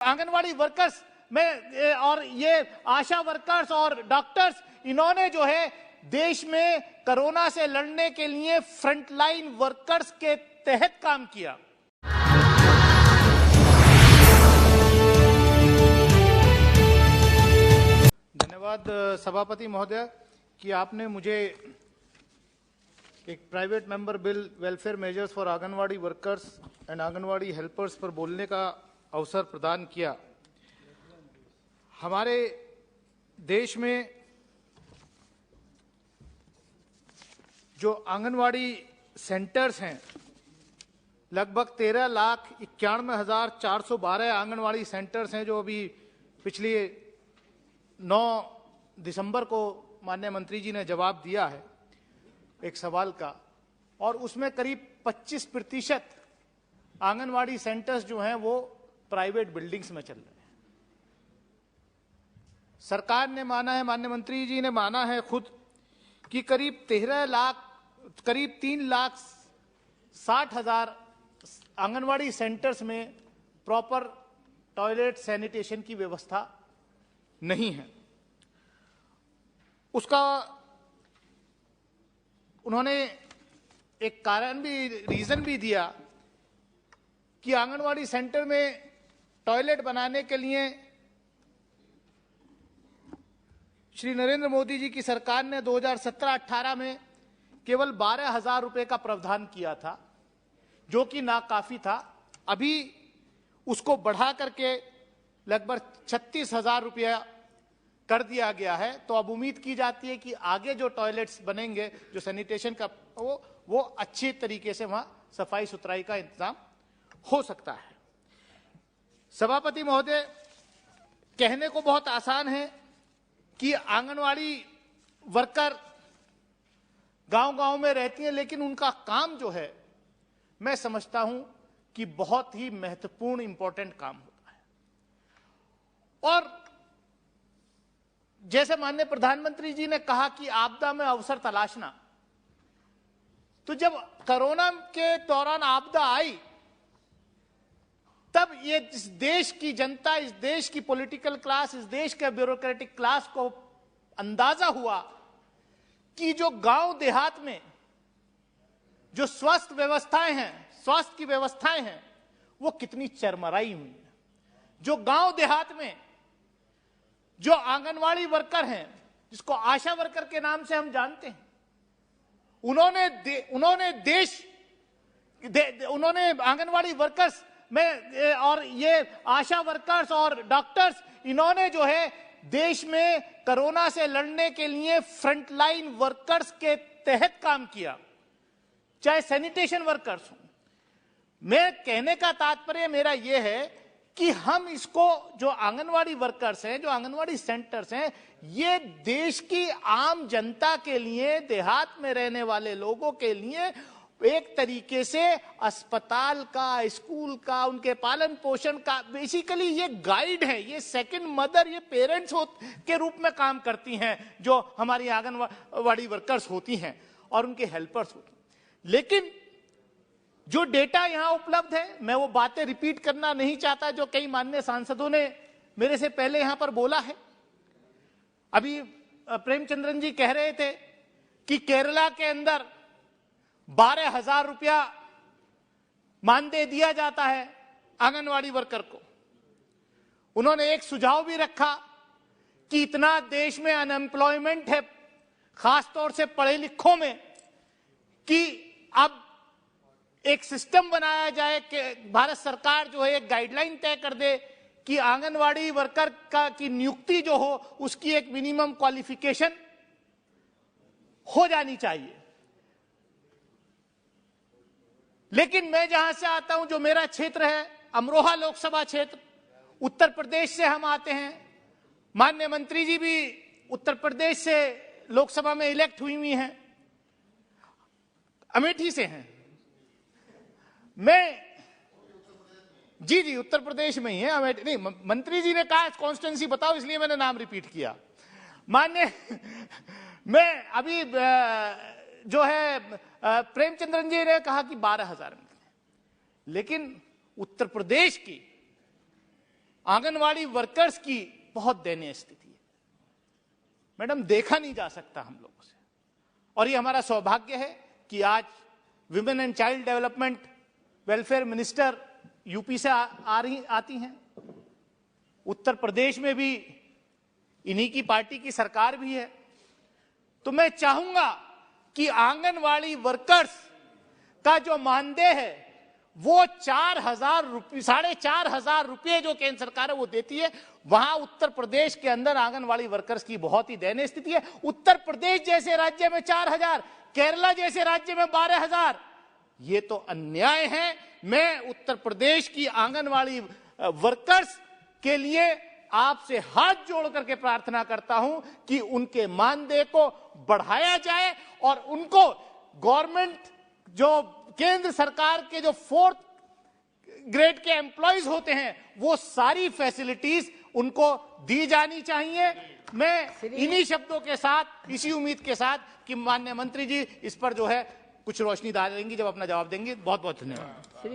Anganwadi workers में और ये आशा वर्कर्स और डॉक्टर्स, इन्होंने जो है देश में कोरोना से लड़ने के लिए फ्रंटलाइन वर्कर्स के तहत काम किया। धन्यवाद सभापति महोदय कि आपने मुझे एक private member bill welfare measures for anganwadi workers and anganwadi helpers पर बोलने का अवसर प्रदान किया। हमारे देश में जो आंगनवाड़ी सेंटर्स हैं, लगभग 13,91,412 आंगनवाड़ी सेंटर्स हैं, जो अभी पिछले 9 दिसंबर को माननीय मंत्री जी ने जवाब दिया है एक सवाल का, और उसमें करीब 25% आंगनवाड़ी सेंटर्स जो हैं वो प्राइवेट बिल्डिंग्स में चल रहे हैं। सरकार ने माना है, माननीय मंत्री जी ने माना है खुद कि करीब 3,60,000 आंगनवाड़ी सेंटर्स में प्रॉपर टॉयलेट सैनिटेशन की व्यवस्था नहीं है। उसका उन्होंने एक कारण भी, रीजन भी दिया कि आंगनवाड़ी सेंटर में टॉयलेट बनाने के लिए श्री नरेंद्र मोदी जी की सरकार ने 2017-18 में केवल 12,000 रुपए का प्रावधान किया था, जो कि नाकाफी था। अभी उसको बढ़ा करके लगभग 36,000 रुपया कर दिया गया है। तो अब उम्मीद की जाती है कि आगे जो टॉयलेट्स बनेंगे, जो सैनिटेशन का, वो अच्छी तरीके से वहां सफाई सुथराई का इंतजाम हो सकता है। सभापति महोदय, कहने को बहुत आसान है कि आंगनवाड़ी वर्कर गांव-गांव में रहती हैं, लेकिन उनका काम जो है, मैं समझता हूं कि बहुत ही महत्वपूर्ण, इंपॉर्टेंट काम होता है। और जैसे माननीय प्रधानमंत्री जी ने कहा कि आपदा में अवसर तलाशना, तो जब कोरोना के दौरान आपदा आई, तब ये इस देश की जनता, इस देश की पॉलिटिकल क्लास, इस देश के ब्यूरोक्रेटिक क्लास को अंदाजा हुआ कि जो गांव देहात में जो स्वास्थ्य व्यवस्थाएं हैं, स्वास्थ्य की व्यवस्थाएं हैं, वो कितनी चरमराई हुई है। जो गांव देहात में जो आंगनवाड़ी वर्कर हैं, जिसको आशा वर्कर के नाम से हम जानते हैं, उन्होंने आंगनवाड़ी वर्कर्स में और ये आशा वर्कर्स और डॉक्टर्स, इन्होंने जो है देश में कोरोना से लड़ने के लिए फ्रंटलाइन वर्कर्स के तहत काम किया, चाहे सैनिटेशन वर्कर्स हों। मैं कहने का तात्पर्य मेरा यह है कि हम इसको, जो आंगनवाड़ी वर्कर्स हैं, जो आंगनवाड़ी सेंटर्स हैं, ये देश की आम जनता के लिए, देहात में रहने वाले लोगों के लिए एक तरीके से अस्पताल का, स्कूल का, उनके पालन पोषण का, बेसिकली ये गाइड है, ये सेकंड मदर, ये पेरेंट्स के रूप में काम करती हैं, जो हमारी आंगनवाड़ी वर्कर्स होती हैं और उनके हेल्पर्स होती हैं। लेकिन जो डेटा यहां उपलब्ध है, मैं वो बातें रिपीट करना नहीं चाहता जो कई माननीय सांसदों ने मेरे से पहले यहां पर बोला है। अभी प्रेमचंद्रन जी कह रहे थे कि केरला के अंदर 12,000 रुपया मानदेय दिया जाता है आंगनवाड़ी वर्कर को। उन्होंने एक सुझाव भी रखा कि इतना देश में अनएम्प्लॉयमेंट है, खासतौर से पढ़े लिखों में, कि अब एक सिस्टम बनाया जाए कि भारत सरकार जो है एक गाइडलाइन तय कर दे कि आंगनवाड़ी वर्कर का की नियुक्ति जो हो, उसकी एक मिनिमम क्वालिफिकेशन हो जानी चाहिए। लेकिन मैं जहां से आता हूं, जो मेरा क्षेत्र है, अमरोहा लोकसभा क्षेत्र, उत्तर प्रदेश से हम आते हैं। माननीय मंत्री जी भी उत्तर प्रदेश से लोकसभा में इलेक्ट हुई हैं, अमेठी से हैं। मैं जी उत्तर प्रदेश में ही है, अमेठी नहीं। मंत्री जी ने कहा कॉन्स्टिट्यूंसी बताओ, इसलिए मैंने नाम रिपीट किया। मान्य मैं अभी जो है प्रेमचंद्रन जी ने कहा कि 12,000 मिलते हैं, लेकिन उत्तर प्रदेश की आंगनवाड़ी वर्कर्स की बहुत दयनीय स्थिति है। मैडम, देखा नहीं जा सकता हम लोगों से, और ये हमारा सौभाग्य है कि आज women and child development welfare minister UP से आती हैं। उत्तर प्रदेश में भी इन्हीं की पार्टी की सरकार भी है। तो मैं चाहूंगा कि आंगनवाड़ी वर्कर्स का जो मानदेय है वो 4,000 रुपये, 4,500 रुपये जो केंद्र सरकार है वो देती है, वहां उत्तर प्रदेश के अंदर आंगनवाड़ी वर्कर्स की बहुत ही दयनीय स्थिति है। उत्तर प्रदेश जैसे राज्य में 4,000, केरला जैसे राज्य में 12,000, ये तो अन्याय है। मैं उत्तर प्रदेश की आंगनवाड़ी वर्कर्स के लिए आपसे हाथ जोड़ करके प्रार्थना करता हूं कि उनके मानदेय को बढ़ाया जाए और उनको गवर्नमेंट, जो केंद्र सरकार के जो 4th ग्रेड के एम्प्लॉइज होते हैं, वो सारी फैसिलिटीज उनको दी जानी चाहिए। मैं इन्हीं शब्दों के साथ, इसी उम्मीद के साथ कि माननीय मंत्री जी इस पर जो है कुछ रोशनी डालेंगी जब अपना जवाब देंगे। बहुत बहुत धन्यवाद।